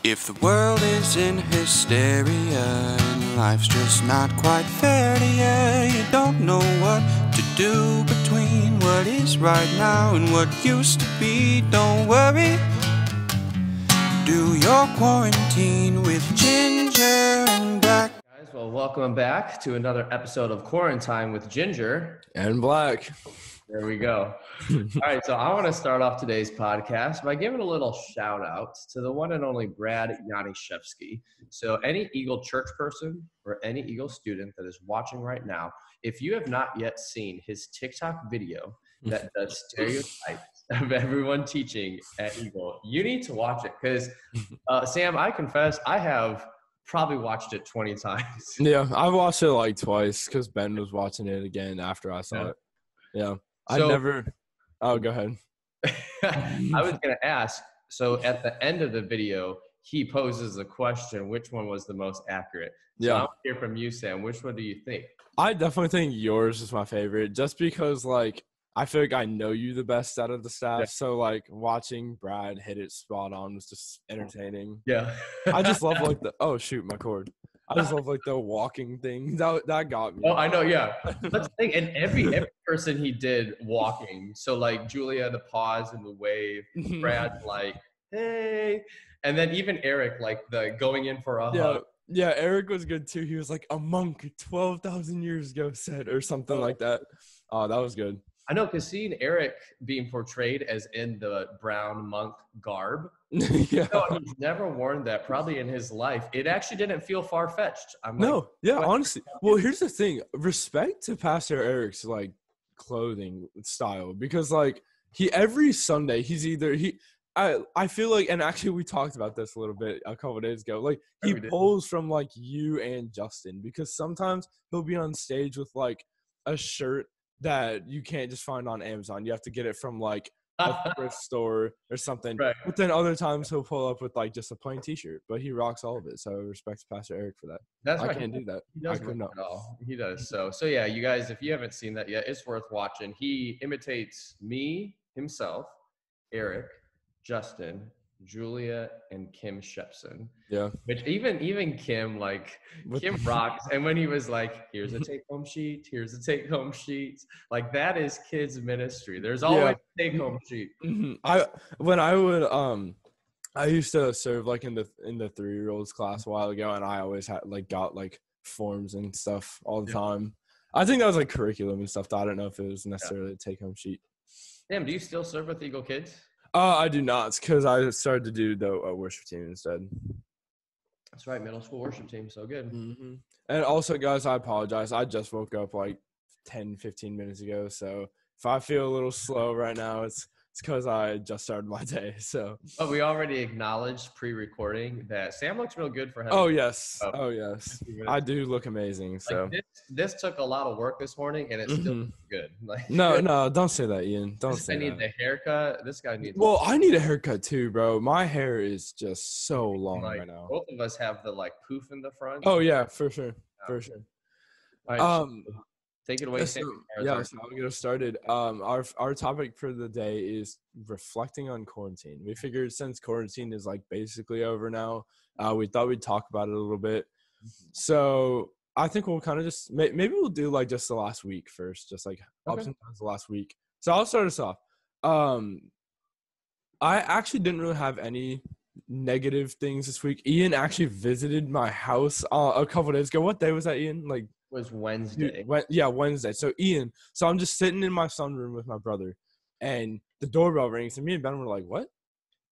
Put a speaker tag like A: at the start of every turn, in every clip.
A: If the world is in hysteria and life's just not quite fair to you, you don't know what to do between what is right now and what used to be, don't worry. Do your quarantine with Ginger and Black.
B: Guys, well, welcome back to another episode of Quarantime with Ginger
C: and Black.
B: There we go. All right, so I want to start off today's podcast by giving a little shout out to the one and only Brad Yanishevsky. So any Eagle church person or any Eagle student that is watching right now, if you have not yet seen his TikTok video that does stereotypes of everyone teaching at Eagle, you need to watch it because, Sam, I confess, I have probably watched it 20 times.
C: Yeah, I watched it like twice because Ben was watching it again after I saw it. Yeah. Oh, go ahead.
B: I was going to ask, so at the end of the video, he poses a question, which one was the most accurate? So I want to hear from you, Sam. Which one do you think?
C: I definitely think yours is my favorite just because, like, I feel like I know you the best out of the staff. Yeah. So, like, watching Brad hit it spot on was just entertaining.
B: Yeah.
C: I just love, like, oh, shoot, my cord. I just love, like, the walking thing. That got me.
B: Oh, I know, yeah. That's the thing. And every person he did walking. So, like, Julia, the pause and the wave. Brad, like, hey. And then even Eric, like, the going in for a hug.
C: Yeah, Eric was good, too. He was like, a monk 12,000 years ago said, or something like that. Oh, that was good.
B: I know, because seeing Eric being portrayed as in the brown monk garb, he's never worn that probably in his life. It actually didn't feel far-fetched.
C: Honestly. Well, here's the thing. Respect to Pastor Eric's, like, clothing style because, like, every Sunday, I feel like, and actually we talked about this a little bit a couple of days ago, like, he pulls from, like, you and Justin because sometimes he'll be on stage with, like, a shirt that you can't just find on Amazon. You have to get it from, like, a thrift store or something. Right. But then other times he'll pull up with, like, just a plain T-shirt. But he rocks all of it. So I respect Pastor Eric for that.
B: That's
C: I can't do that.
B: He does rock it all. He does. So yeah, you guys, if you haven't seen that yet, it's worth watching. He imitates me, himself, Eric, Justin, Julia, and Kim Shepson.
C: Yeah.
B: Which even Kim, like, Kim rocks. And when he was like, here's a take-home sheet, here's a take-home sheet. Like, that is kids ministry. There's always a take-home sheet.
C: I used to serve, like, in the 3-year-olds class a while ago, and I always had, like, got, like, forms and stuff all the time. I think that was, like, curriculum and stuff. I don't know if it was necessarily a take-home sheet.
B: Damn, do you still serve with Eagle Kids?
C: I do not, because I started to do the worship team instead.
B: That's right, middle school worship team, so good.
C: Mm-hmm. And also, guys, I apologize. I just woke up like 10, 15 minutes ago, so if I feel a little slow right now, it's because I just started my day. So.
B: But we already acknowledged pre-recording that Sam looks real good for him.
C: Oh yes, I do look amazing. So
B: like this took a lot of work this morning, and it's still good. Like,
C: no, don't say that, Ian. Don't say that.
B: I need the haircut. This guy needs.
C: Well, I need a haircut too, bro. My hair is just so long right now.
B: Both of us have the, like, poof in the front.
C: Oh yeah, for sure, for sure.
B: All right, take it away,
C: so I'm gonna get started. Our topic for the day is reflecting on quarantine. We figured since quarantine is, like, basically over now, we thought we'd talk about it a little bit. So I think we'll kind of just maybe we'll do, like, just the last week first, just like ups and downs the last week. So I'll start us off. I actually didn't really have any negative things this week. Ian actually visited my house a couple days ago. What day was that, Ian? Like.
B: Was Wednesday.
C: Wednesday. So I'm just sitting in my sunroom with my brother, and the doorbell rings, and me and Ben were like, what?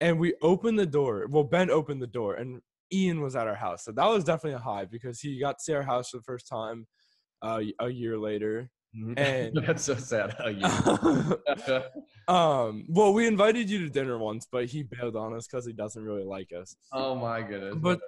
C: And we opened the door. Well, Ben opened the door, and Ian was at our house. So that was definitely a high because he got to see our house for the first time a year later. And
B: that's so sad.
C: Well, we invited you to dinner once, but he bailed on us because he doesn't really like us.
B: Oh my goodness.
C: But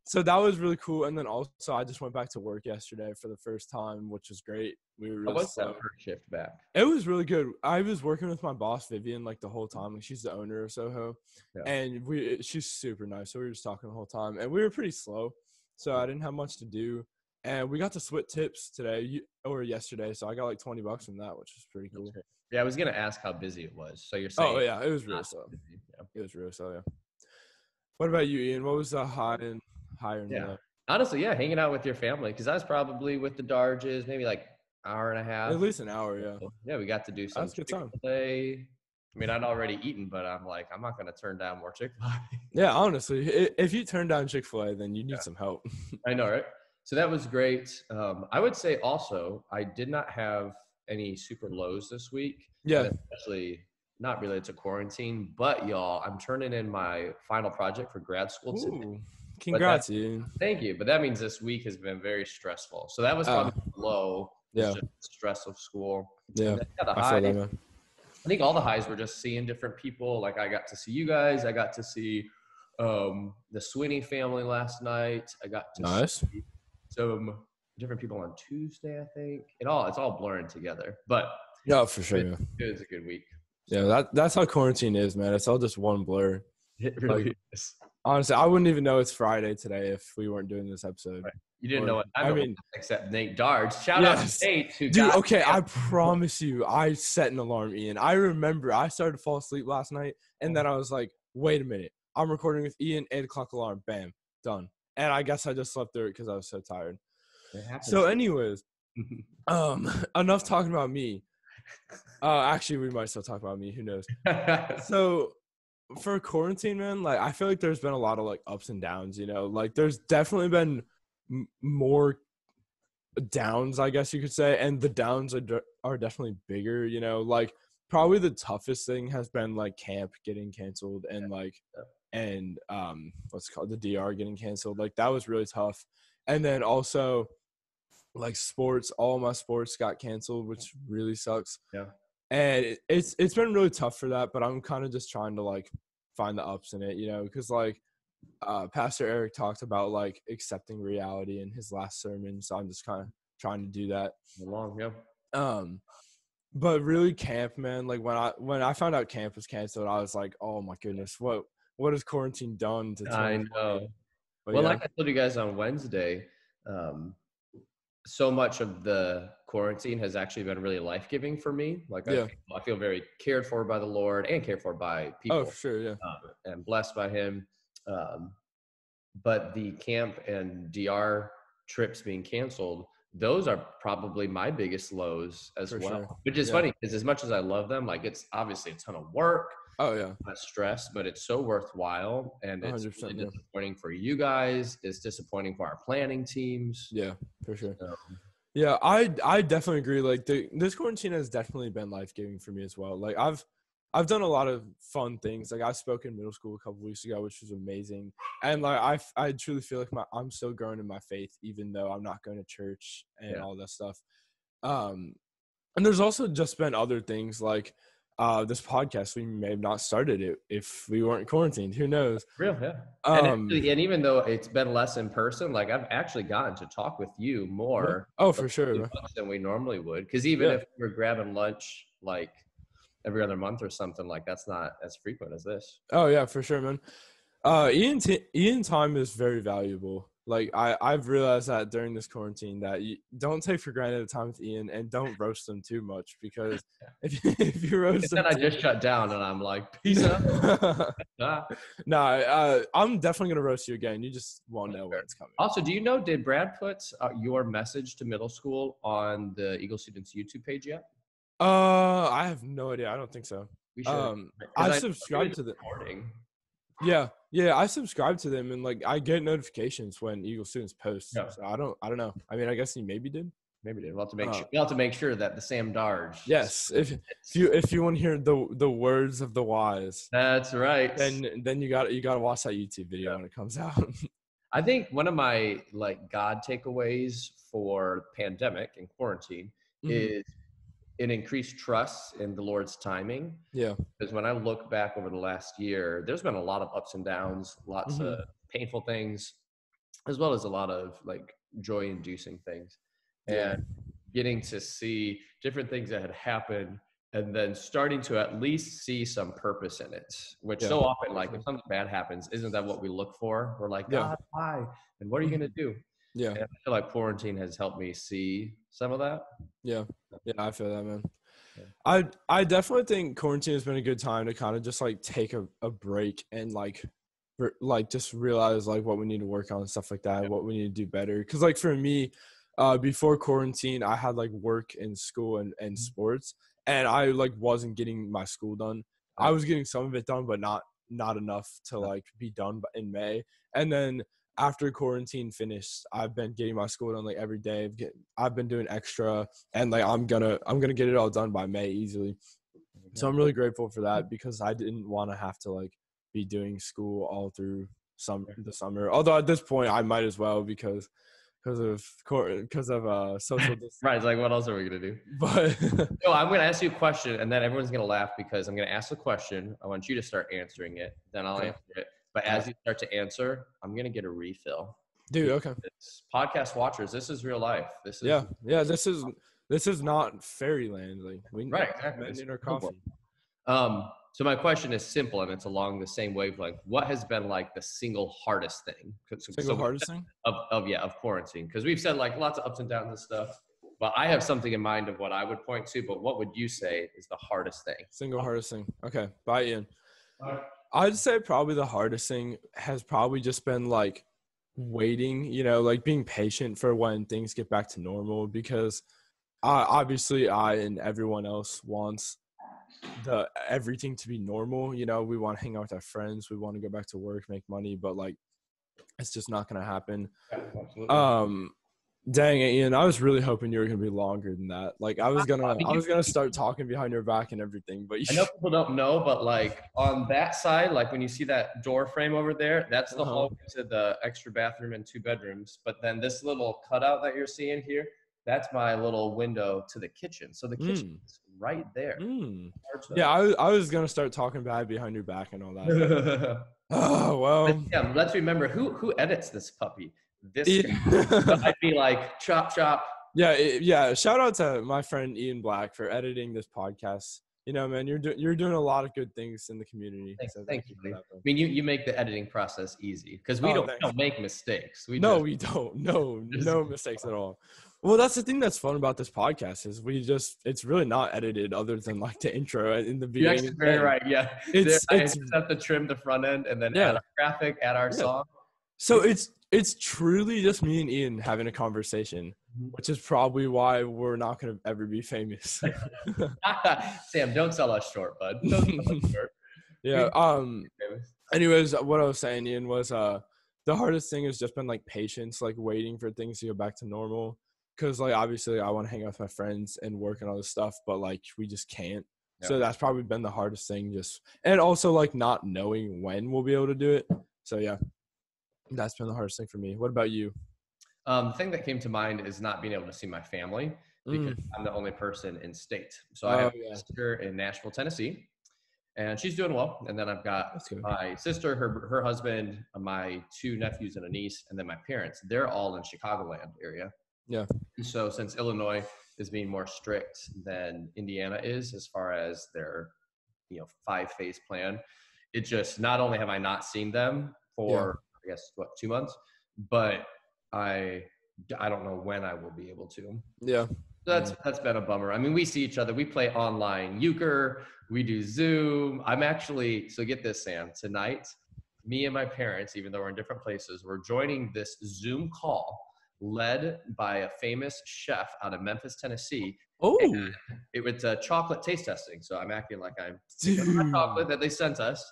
C: so that was really cool. And then also I just went back to work yesterday for the first time, which was great. We were really
B: What's that first shift back?
C: It was really good. I was working with my boss, Vivian, like, the whole time. Like, she's the owner of Soho. Yeah. And she's super nice. So we were just talking the whole time. And we were pretty slow. So I didn't have much to do. And we got to split tips yesterday. So I got like $20 from that, which was pretty cool.
B: Yeah, I was going to ask how busy it was. So you're saying.
C: Oh, yeah. It was really slow. Yeah. It was really slow, yeah. What about you, Ian? What was the higher and
B: Yeah.
C: low?
B: Honestly, yeah, hanging out with your family because I was probably with the Darges maybe like hour and a half.
C: At least an hour, yeah.
B: Yeah, we got to do some
C: That's a good time.
B: Chick-fil-A. I mean, I'd already eaten, but I'm like, I'm not going to turn down more Chick-fil-A.
C: Yeah, honestly, if you turn down Chick-fil-A, then you need some help.
B: I know, right? So that was great. I would say also, I did not have any super lows this week.
C: Yeah.
B: And especially not related to quarantine, but y'all, I'm turning in my final project for grad school today.
C: Ooh, congrats, Ian.
B: Thank you. But that means this week has been very stressful. So that was probably low.
C: Yeah.
B: Just stress of school.
C: Yeah.
B: And then, the
C: I feel that, man.
B: I think all the highs were just seeing different people. Like I got to see you guys. I got to see the Sweeney family last night. I got to see some different people on Tuesday, I think. It's all blurring together. But
C: yeah, for sure.
B: It was a good week.
C: Yeah, that's how quarantine is, man. It's all just one blur.
B: It really is.
C: Honestly, I wouldn't even know it's Friday today if we weren't doing this episode.
B: Right. You didn't know what I mean, except Nate Darge. Shout out to Nate.
C: Dude, okay, I promise you, I set an alarm, Ian. I remember I started to fall asleep last night, and then I was like, wait a minute. I'm recording with Ian, 8 o'clock alarm. Bam, done. And I guess I just slept through it because I was so tired. So anyways, enough talking about me. Actually, we might still talk about me. Who knows? So for quarantine, man, like I feel like there's been a lot of like ups and downs, you know, like there's definitely been more downs, I guess you could say, and the downs are definitely bigger, you know, like probably the toughest thing has been like camp getting canceled and what's it called, the DR getting canceled. Like that was really tough. And then also like sports, all my sports got canceled, which really sucks.
B: Yeah.
C: And it's been really tough for that, but I'm kind of just trying to like find the ups in it, you know, because like Pastor Eric talked about like accepting reality in his last sermon, so I'm just kind of trying to do that. But really, camp, man. Like when I found out camp was canceled, I was like, oh my goodness, what has quarantine done to?
B: I know. But well, like I told you guys on Wednesday, so much of the quarantine has actually been really life-giving for me. Like I feel very cared for by the Lord and cared for by people.
C: Oh, for sure, yeah.
B: And blessed by Him. But the camp and DR trips being canceled, those are probably my biggest lows as well. Sure. Which is funny because as much as I love them, like it's obviously a ton of work.
C: Oh yeah,
B: stress, but it's so worthwhile, and it's really disappointing for you guys. It's disappointing for our planning teams.
C: Yeah, for sure. Yeah, I definitely agree. Like this quarantine has definitely been life-giving for me as well. Like I've done a lot of fun things. Like I spoke in middle school a couple weeks ago, which was amazing. And like I truly feel like I'm still growing in my faith, even though I'm not going to church and all that stuff. And there's also just been other things like this podcast. We may have not started it if we weren't quarantined. Who knows?
B: Real, yeah. And even though it's been less in person, like I've actually gotten to talk with you more.
C: Oh, for sure.
B: Than we normally would. Because even if we're grabbing lunch, like every other month or something, like that's not as frequent as this.
C: Oh yeah, for sure, man. Ian time is very valuable. Like I've realized that during this quarantine that you don't take for granted the time with Ian and don't roast them too much, because if you roast them,
B: I just shut down and I'm like, peace out.
C: No, I'm definitely gonna roast you again. You just won't know when it's coming.
B: Also, do you know, did Brad put your message to middle school on the Eagle Students YouTube page yet?
C: I have no idea. I don't think so.
B: We should.
C: I subscribed to the Yeah, I subscribe to them, and like I get notifications when Eagle Students post. Yeah. So I don't know. I mean, I guess he maybe did.
B: We'll have to make sure. We'll have to make sure that the Sam Darge.
C: Yes, if you want to hear the words of the wise.
B: That's right.
C: Then you got to watch that YouTube video when it comes out.
B: I think one of my like God takeaways for pandemic and quarantine is an increased trust in the Lord's timing.
C: Yeah.
B: Because when I look back over the last year, there's been a lot of ups and downs, lots of painful things, as well as a lot of like joy-inducing things. And getting to see different things that had happened and then starting to at least see some purpose in it, which so often, like if something bad happens, isn't that what we look for? We're like, God, why? And what are you going to do?
C: Yeah.
B: And I feel like quarantine has helped me see some of that.
C: Yeah, I feel that, man. Yeah. I definitely think quarantine has been a good time to kind of just like take a break and like like just realize like what we need to work on and stuff like that, what we need to do better. Because like for me, before quarantine, I had like work in school and sports, and I like wasn't getting my school done. I was getting some of it done, but not enough to like be done in May. And then after quarantine finished, I've been getting my school done like every day. I've been doing extra, and like I'm gonna get it all done by May easily. So I'm really grateful for that, because I didn't want to have to like be doing school all through the summer. Although at this point I might as well, because of social distancing.
B: Right. It's like, what else are we going to do?
C: But
B: No, I'm going to ask you a question, and then everyone's going to laugh, because I'm going to ask the question. I want you to start answering it. Then I'll answer it. But as you start to answer, I'm going to get a refill.
C: Dude, okay.
B: Podcast watchers, this is real life. This is
C: This is not fairyland. Like
B: right. Exactly.
C: In our coffee.
B: So my question is simple, and it's along the same wavelength. What has been like the single hardest thing?
C: Hardest thing
B: of quarantine? Because we've said like lots of ups and downs and stuff. But I have something in mind of what I would point to. But what would you say is the hardest thing?
C: Hardest thing. Okay, bye, Ian. I'd say probably the hardest thing has probably just been like waiting, like being patient for when things get back to normal, because obviously I and everyone else wants everything to be normal. We want to hang out with our friends, we want to go back to work, make money, but like it's just not going to happen. Dang it, Ian, I was really hoping you were gonna be longer than that. Like I was gonna start talking behind your back and everything, but
B: I know people don't know, but like on that side, like when you see that door frame over there, that's the hallway to the extra bathroom and 2 bedrooms. But then this little cutout that you're seeing here, that's my little window to the kitchen. So the kitchen is right there.
C: Yeah, I was gonna start talking bad behind your back and all that. Oh well.
B: But yeah, let's remember who edits this puppy. This guy. I'd be like chop chop.
C: Yeah. Shout out to my friend Ian Black for editing this podcast. Man, you're doing a lot of good things in the community.
B: Thank you. I mean, you make the editing process easy, because we don't make mistakes.
C: We don't. No mistakes at all. Well, that's the thing that's fun about this podcast is it's really not edited other than like the intro in the beginning.
B: You're very right. Yeah. It's have to trim the front end and then add our graphic, add our song.
C: So it's truly just me and Ian having a conversation, which is probably why we're not going to ever be famous.
B: Sam, don't sell us short, bud. Don't sell us short.
C: Yeah. Anyways, what I was saying, Ian, was the hardest thing has just been like patience, like waiting for things to go back to normal. Because like obviously I want to hang out with my friends and work and all this stuff, but like we just can't. Yeah. So that's probably been the hardest thing, and also like not knowing when we'll be able to do it. So yeah. That's been the hardest thing for me. What about you?
B: The thing that came to mind is not being able to see my family, because I'm the only person in state. So I have a sister in Nashville, Tennessee, and she's doing well. And then I've got my sister, her husband, my 2 nephews and a niece, and then my parents. They're all in Chicagoland area.
C: Yeah.
B: And so since Illinois is being more strict than Indiana is as far as their 5-phase plan, it just not only have I not seen them for I guess 2 months, but I don't know when I will be able to.
C: Yeah.
B: So that's been a bummer. I mean, we see each other. We play online euchre. We do Zoom. So get this, Sam. Tonight, me and my parents, even though we're in different places, we're joining this Zoom call led by a famous chef out of Memphis, Tennessee.
C: Oh.
B: It was chocolate taste testing. So I'm acting like I'm chocolate that they sent us.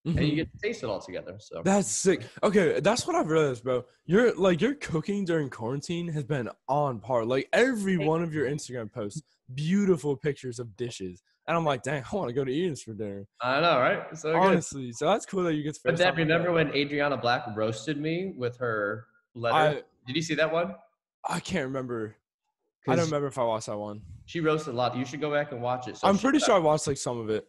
B: And you get to taste it all together. So
C: that's sick. Okay, that's what I've realized, bro. Your cooking during quarantine has been on par. Like every one of your Instagram posts, beautiful pictures of dishes, and I'm like, dang, I want to go to Ian's for dinner.
B: I know, right? So
C: honestly, so that's cool that you get to.
B: But then remember when Adriana Black roasted me with her letter? Did you see that one?
C: I can't remember. I don't remember if I watched that one.
B: She roasted a lot. You should go back and watch it. So
C: I'm pretty sure I watched like some of it.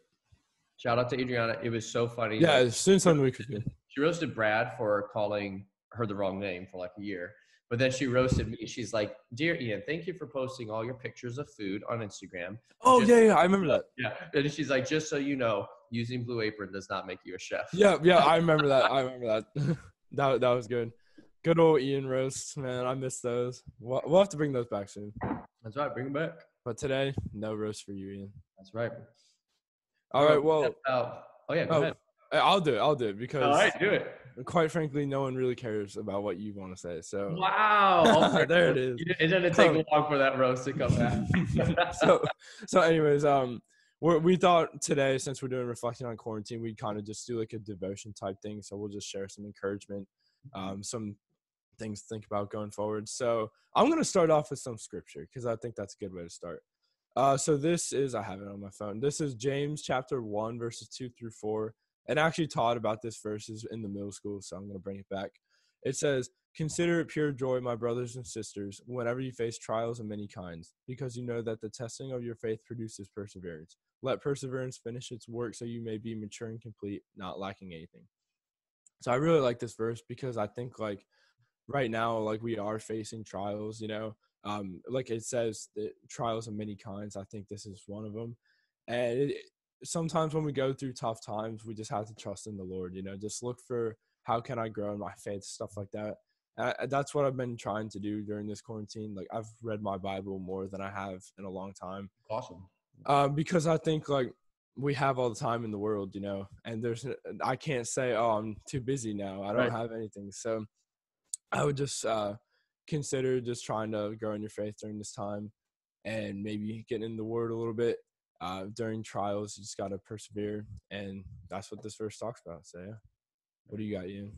B: Shout out to Adriana. It was so funny.
C: Yeah, as soon as we could.
B: She roasted Brad for calling her the wrong name for like a year. But then she roasted me. She's like, "Dear Ian, thank you for posting all your pictures of food on Instagram."
C: Oh, yeah, I remember that.
B: Yeah. And she's like, "Just so you know, using Blue Apron does not make you a chef."
C: Yeah, I remember that. that was good. Good old Ian roasts, man. I miss those. We'll have to bring those back soon.
B: That's right. Bring them back.
C: But today, no roast for you, Ian.
B: That's right.
C: All right, well.
B: Go ahead.
C: I'll do it
B: All
C: because
B: right, do it.
C: quite frankly, no one really cares about what you want to say. So
B: Wow. Oh,
C: there it is.
B: it didn't take long for that roast to come back.
C: so anyways, we thought today, since we're doing reflecting on quarantine, we'd kind of just do like a devotion type thing. So we'll just share some encouragement, some things to think about going forward. So I'm going to start off with some scripture because I think that's a good way to start. So this is, I have it on my phone. This is James chapter 1, verses 2-4. And I actually taught about this verses in the middle school, so I'm going to bring it back. It says, "Consider it pure joy, my brothers and sisters, whenever you face trials of many kinds, because you know that the testing of your faith produces perseverance. Let perseverance finish its work so you may be mature and complete, not lacking anything." So I really like this verse because I think like right now, like we are facing trials, like it says that trials of many kinds. I think this is one of them. And sometimes when we go through tough times, we just have to trust in the Lord, just look for how can I grow in my faith, stuff like that. That's what I've been trying to do during this quarantine. Like I've read my Bible more than I have in a long time.
B: Awesome.
C: Because I think like we have all the time in the world, and I can't say, oh, I'm too busy now, I don't have anything. So I would just consider just trying to grow in your faith during this time and maybe getting in the word a little bit. During trials, you just got to persevere. And that's what this verse talks about. So, yeah. What do you got, Ian?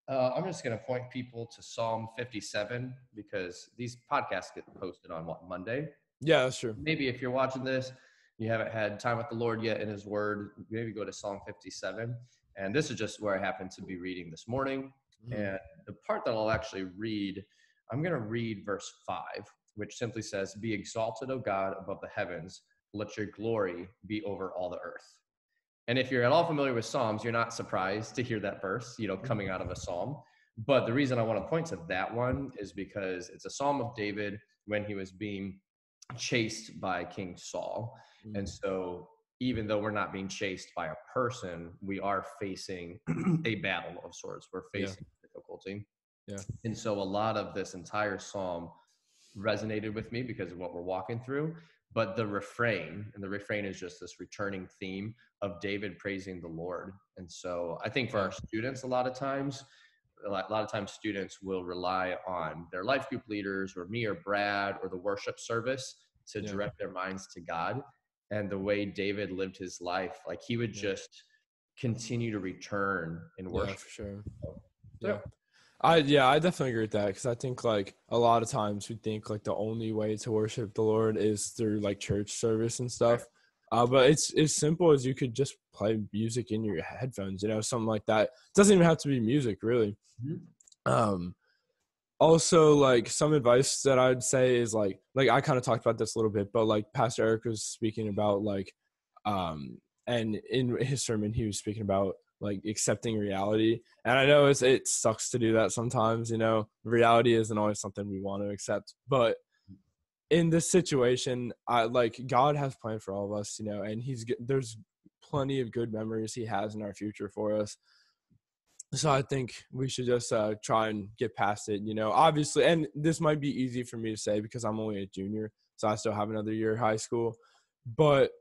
B: I'm just going to point people to Psalm 57 because these podcasts get posted on Monday?
C: Yeah, that's true.
B: Maybe if you're watching this, you haven't had time with the Lord yet in his word, maybe go to Psalm 57. And this is just where I happen to be reading this morning. And the part that I'll actually read, I'm going to read verse 5, which simply says, "Be exalted, O God, above the heavens. Let your glory be over all the earth." And if you're at all familiar with Psalms, you're not surprised to hear that verse, coming out of a Psalm. But the reason I want to point to that one is because it's a Psalm of David when he was being chased by King Saul. And so even though we're not being chased by a person, we are facing a battle of sorts. We're facing difficulty.
C: Yeah.
B: And so a lot of this entire Psalm resonated with me because of what we're walking through. But the refrain is just this returning theme of David praising the Lord. And so I think for our students, a lot of times students will rely on their life group leaders or me or Brad or the worship service to direct their minds to God. And the way David lived his life, like he would just continue to return in worship.
C: Yeah, for sure.
B: So,
C: I definitely agree with that because I think like a lot of times we think like the only way to worship the Lord is through like church service and stuff. But it's as simple as you could just play music in your headphones, something like that. It doesn't even have to be music, really. Also, like some advice that I'd say is like I kind of talked about this a little bit, but like Pastor Eric was speaking about like, and in his sermon he was speaking about like accepting reality. And I know it sucks to do that sometimes, reality isn't always something we want to accept, but in this situation, God has planned for all of us, and there's plenty of good memories he has in our future for us. So I think we should just try and get past it, obviously. And this might be easy for me to say because I'm only a junior, so I still have another year of high school. But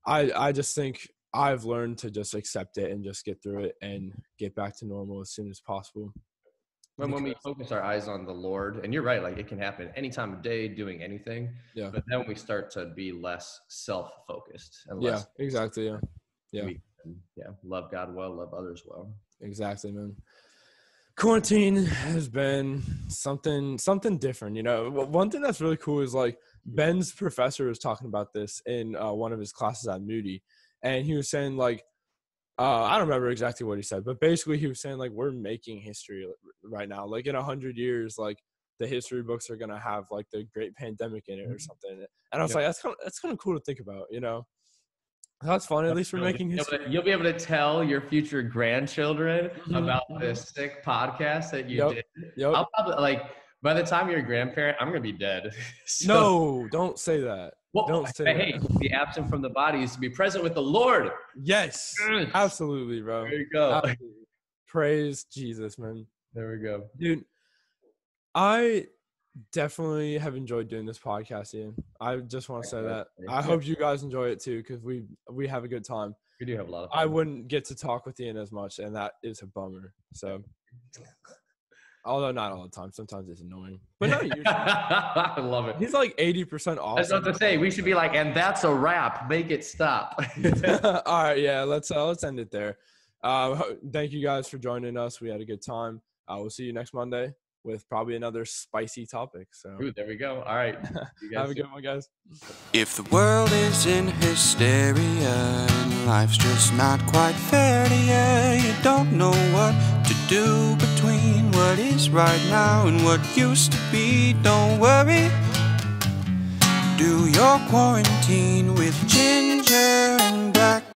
C: I just think I've learned to just accept it and just get through it and get back to normal as soon as possible.
B: When we focus our eyes on the Lord, and you're right, like it can happen any time of day, doing anything.
C: Yeah.
B: But then we start to be less self-focused and
C: less. Yeah, exactly. Yeah.
B: We can, love God well, love others well.
C: Exactly, man. Quarantine has been something different. One thing that's really cool is like Ben's professor was talking about this in one of his classes at Moody, and he was saying like, I don't remember exactly what he said, but basically he was saying like we're making history right now. Like in 100 years, like the history books are gonna have like the Great Pandemic in it or something. And I was like, that's kind of cool to think about, That's fun. At least we're making history.
B: You'll be able to tell your future grandchildren about this sick podcast that you did.
C: Yep.
B: I'll probably by the time you're a grandparent, I'm gonna be dead.
C: So, no, don't say that. Don't say that.
B: Hey, be absent from the body is to be present with the Lord.
C: Yes, absolutely, bro.
B: There you go.
C: Absolutely. Praise Jesus, man.
B: There we go,
C: dude. I definitely have enjoyed doing this podcast, Ian. I just want to say that. I hope you guys enjoy it too, because we have a good time.
B: We do have a lot of
C: I
B: fun.
C: wouldn't get to talk with Ian as much, and that is a bummer. So, although not all the time, sometimes it's annoying. But no,
B: I love it.
C: he's like 80%
B: I was
C: awesome.
B: about to say we should be like, and that's a wrap. Make it stop.
C: All right, yeah, let's end it there. Thank you guys for joining us. We had a good time. We'll see you next Monday with probably another spicy topic. So
B: Ooh, there we go. All right. You guys
C: have a good one, guys.
A: If the world is in hysteria and life's just not quite fair to you, you don't know what to do between what is right now and what used to be. Don't worry, do your quarantine with ginger and black.